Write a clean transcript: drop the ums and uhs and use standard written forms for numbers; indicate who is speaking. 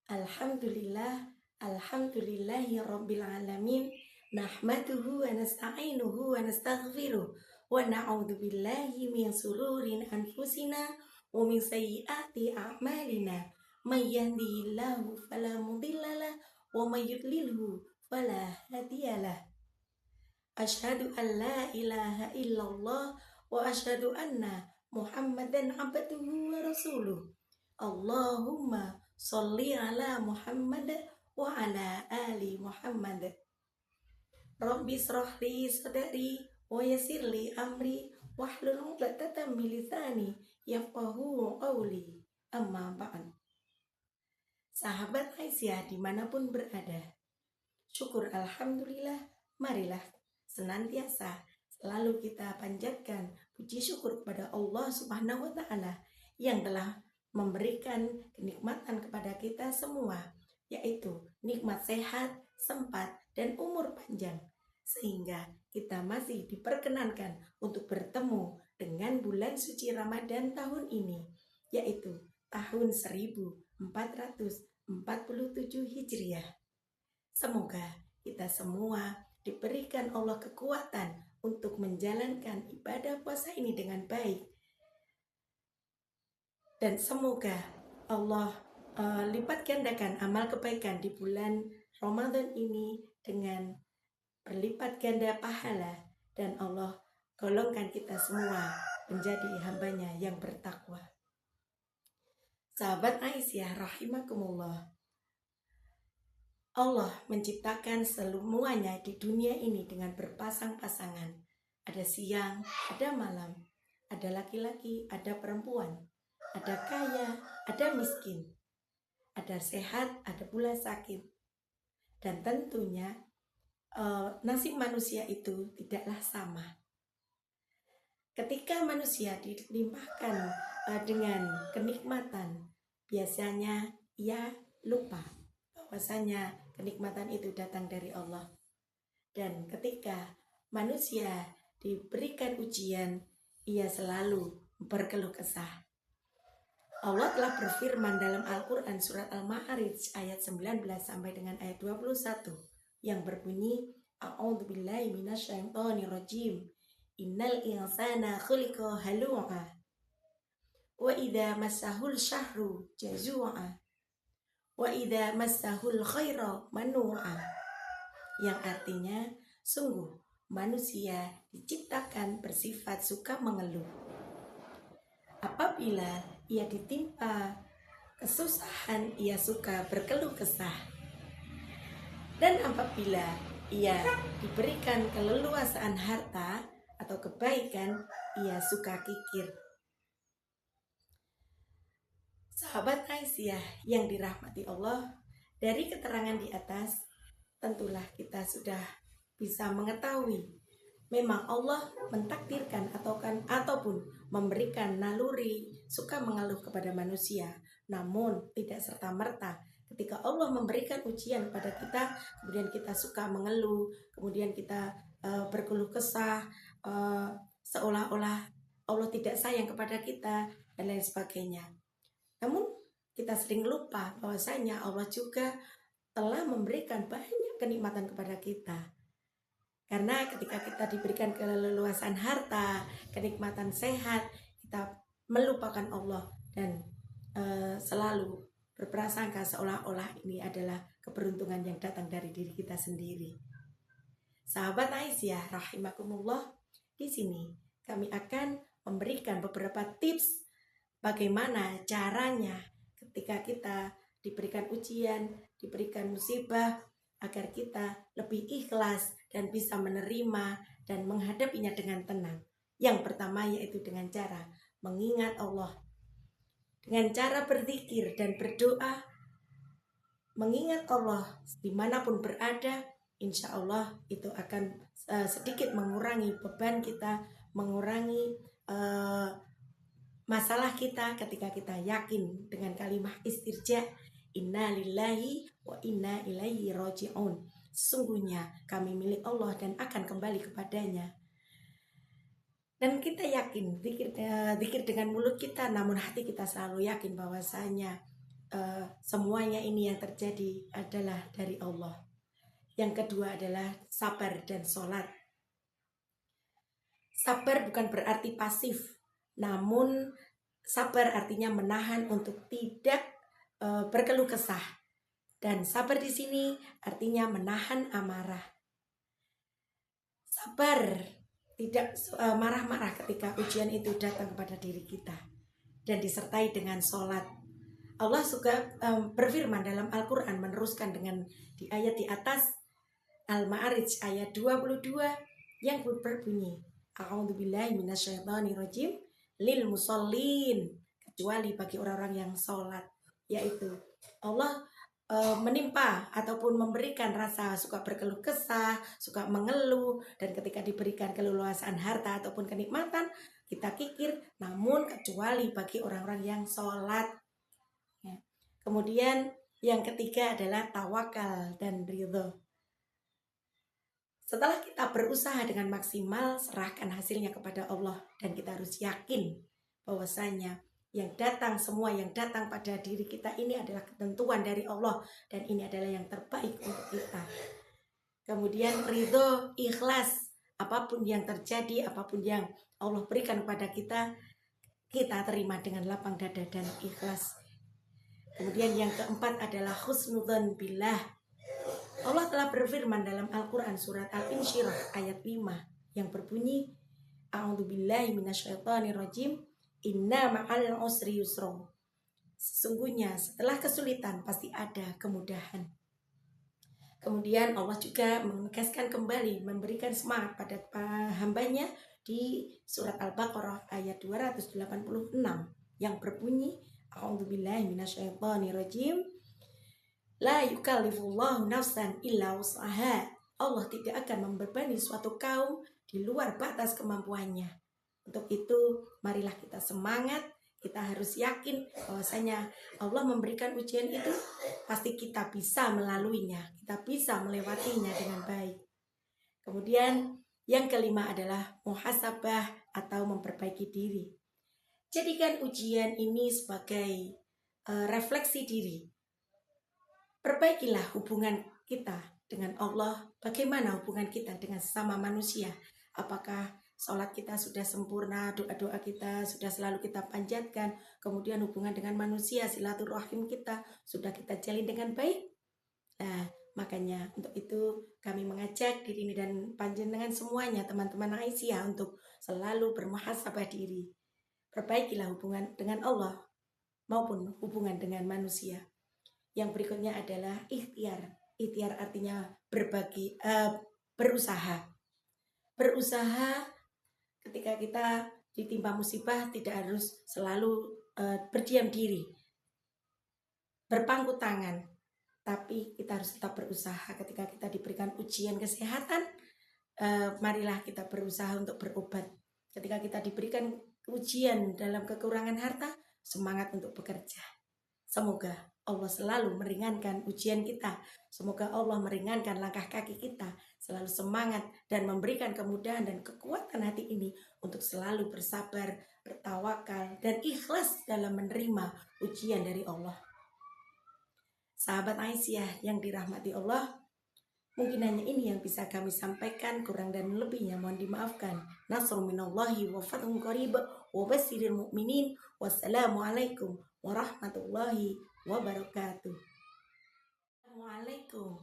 Speaker 1: Alhamdulillah, alhamdulillahi rabbil alamin. Nahmaduhu wa nasta'inuhu wa nastaghfiruh wa na'udzu billahi min sururin anfusina wa min sayyiati a'malina. May yahdihillahu fala mudhillalah wa may yudlilhu fala hadiyalah. Asyhadu an la ilaha illallah wa asyhadu anna Muhammadan abduhu wa rasuluh. Allahumma sholli ala Muhammad wa ala ali Muhammad. Rabbi shrahli sadri wa yassirli amri wahlul 'uqdatam min lisani yafqahu qawli. Amma ba'd. Sahabat Aisyah dimanapun berada, syukur alhamdulillah, marilah senantiasa selalu kita panjatkan puji syukur kepada Allah Subhanahu wa taala yang telah memberikan kenikmatan kepada kita semua, yaitu nikmat sehat, sempat, dan umur panjang, sehingga kita masih diperkenankan untuk bertemu dengan bulan suci Ramadan tahun ini, yaitu tahun 1447 Hijriah. Semoga kita semua diberikan Allah kekuatan untuk menjalankan ibadah puasa ini dengan baik. Dan semoga Allah lipat gandakan amal kebaikan di bulan Ramadan ini dengan berlipat ganda pahala, dan Allah golongkan kita semua menjadi hambanya yang bertakwa. Sahabat Aisyah rahimakumullah, Allah menciptakan semuanya di dunia ini dengan berpasang-pasangan. Ada siang, ada malam, ada laki-laki, ada perempuan, ada kaya, ada miskin, ada sehat, ada pula sakit. Dan tentunya nasib manusia itu tidaklah sama. Ketika manusia dilimpahkan dengan kenikmatan, biasanya ia lupa bahwasanya kenikmatan itu datang dari Allah. Dan ketika manusia diberikan ujian, ia selalu berkeluh kesah. Allah telah berfirman dalam Al-Quran surat Al-Ma'arij ayat 19 sampai dengan ayat 21 yang berbunyi, A'udzubillahi minasyaitonirrajim. Innal insana khuliqa halu'a wa idza massahul syahru jazu'a wa idza massahul khaira manu'a, yang artinya sungguh manusia diciptakan bersifat suka mengeluh. Apabila ia ditimpa kesusahan, ia suka berkeluh kesah. Dan apabila ia diberikan keleluasaan harta atau kebaikan, ia suka kikir. Sahabat Aisyah yang dirahmati Allah, dari keterangan di atas tentulah kita sudah bisa mengetahui memang Allah mentakdirkan ataupun memberikan naluri suka mengeluh kepada manusia. Namun tidak serta-merta ketika Allah memberikan ujian kepada kita, kemudian kita suka mengeluh, kemudian kita berkeluh kesah, seolah-olah Allah tidak sayang kepada kita dan lain sebagainya. Namun kita sering lupa bahwasanya Allah juga telah memberikan banyak kenikmatan kepada kita. Karena ketika kita diberikan keleluasan harta, kenikmatan sehat, kita melupakan Allah dan selalu berprasangka seolah-olah ini adalah keberuntungan yang datang dari diri kita sendiri. Sahabat Aisyah rahimakumullah, di sini kami akan memberikan beberapa tips bagaimana caranya ketika kita diberikan ujian, diberikan musibah, agar kita lebih ikhlas dan bisa menerima dan menghadapinya dengan tenang. Yang pertama yaitu dengan cara mengingat Allah, dengan cara berzikir dan berdoa, mengingat Allah dimanapun berada. Insya Allah itu akan sedikit mengurangi beban kita, mengurangi masalah kita ketika kita yakin dengan kalimat istirja, inna lillahi wa inna ilaihi raji'un. Sesungguhnya kami milik Allah dan akan kembali kepadanya. Dan kita yakin zikir dengan mulut kita, namun hati kita selalu yakin bahwasanya semuanya ini yang terjadi adalah dari Allah. Yang kedua adalah sabar dan sholat. Sabar bukan berarti pasif, namun sabar artinya menahan untuk tidak berkeluh kesah. Dan sabar di sini artinya menahan amarah. Sabar tidak marah-marah ketika ujian itu datang kepada diri kita, dan disertai dengan sholat. Allah juga berfirman dalam Al-Quran, meneruskan dengan di ayat di atas, Al-Ma'arij ayat 22 yang berbunyi, A'udzubillahi minasyaitonirrajim, lil musallin, kecuali bagi orang-orang yang sholat. Yaitu Allah menimpa ataupun memberikan rasa suka berkeluh kesah, suka mengeluh, dan ketika diberikan keleluasaan harta ataupun kenikmatan, kita kikir, namun kecuali bagi orang-orang yang sholat. Ya. Kemudian yang ketiga adalah tawakal dan ridho. Setelah kita berusaha dengan maksimal, serahkan hasilnya kepada Allah, dan kita harus yakin bahwasanya semua yang datang pada diri kita ini adalah ketentuan dari Allah, dan ini adalah yang terbaik untuk kita. Kemudian ridho, ikhlas, apapun yang terjadi, apapun yang Allah berikan kepada kita, kita terima dengan lapang dada dan ikhlas. Kemudian yang keempat adalah husnudzon billah. Allah telah berfirman dalam Al-Quran surat Al-Insyirah ayat 5 yang berbunyi, A'udzubillahi minasyaitonirrajim, inna ma'al usri yusra. Sesungguhnya setelah kesulitan pasti ada kemudahan. Kemudian Allah juga menegaskan kembali, memberikan semangat pada hambanya di surat Al-Baqarah ayat 286 yang berbunyi, A'udzubillahi minasyaitonirrajim, la yukallifullahu nafsan illa wus'aha. Allah tidak akan membebani suatu kaum di luar batas kemampuannya. Untuk itu, marilah kita semangat, kita harus yakin bahwasanya Allah memberikan ujian itu, pasti kita bisa melaluinya, kita bisa melewatinya dengan baik. Kemudian yang kelima adalah muhasabah atau memperbaiki diri. Jadikan ujian ini sebagai refleksi diri. Perbaikilah hubungan kita dengan Allah. Bagaimana hubungan kita dengan sesama manusia? Apakah sholat kita sudah sempurna, doa-doa kita sudah selalu kita panjatkan, kemudian hubungan dengan manusia, silaturahim kita sudah kita jalin dengan baik? Nah, makanya untuk itu kami mengajak diri ini dan panjenengan semuanya, teman-teman Aisyah, untuk selalu bermuhasabah diri. Perbaikilah hubungan dengan Allah maupun hubungan dengan manusia. Yang berikutnya adalah ikhtiar. Ikhtiar artinya berusaha. Berusaha ketika kita ditimpa musibah tidak harus selalu berdiam diri, berpangku tangan, tapi kita harus tetap berusaha. Ketika kita diberikan ujian kesehatan, marilah kita berusaha untuk berobat. Ketika kita diberikan ujian dalam kekurangan harta, semangat untuk bekerja. Semoga Allah selalu meringankan ujian kita. Semoga Allah meringankan langkah kaki kita, selalu semangat dan memberikan kemudahan dan kekuatan hati ini untuk selalu bersabar, bertawakal, dan ikhlas dalam menerima ujian dari Allah. Sahabat Aisyah yang dirahmati Allah, mungkin hanya ini yang bisa kami sampaikan, kurang dan lebihnya mohon dimaafkan. Nasrun minallahi wa fathun qarib wa basyiril mu'minin. Wassalamualaikum warahmatullahi wabarakatuh. Assalamualaikum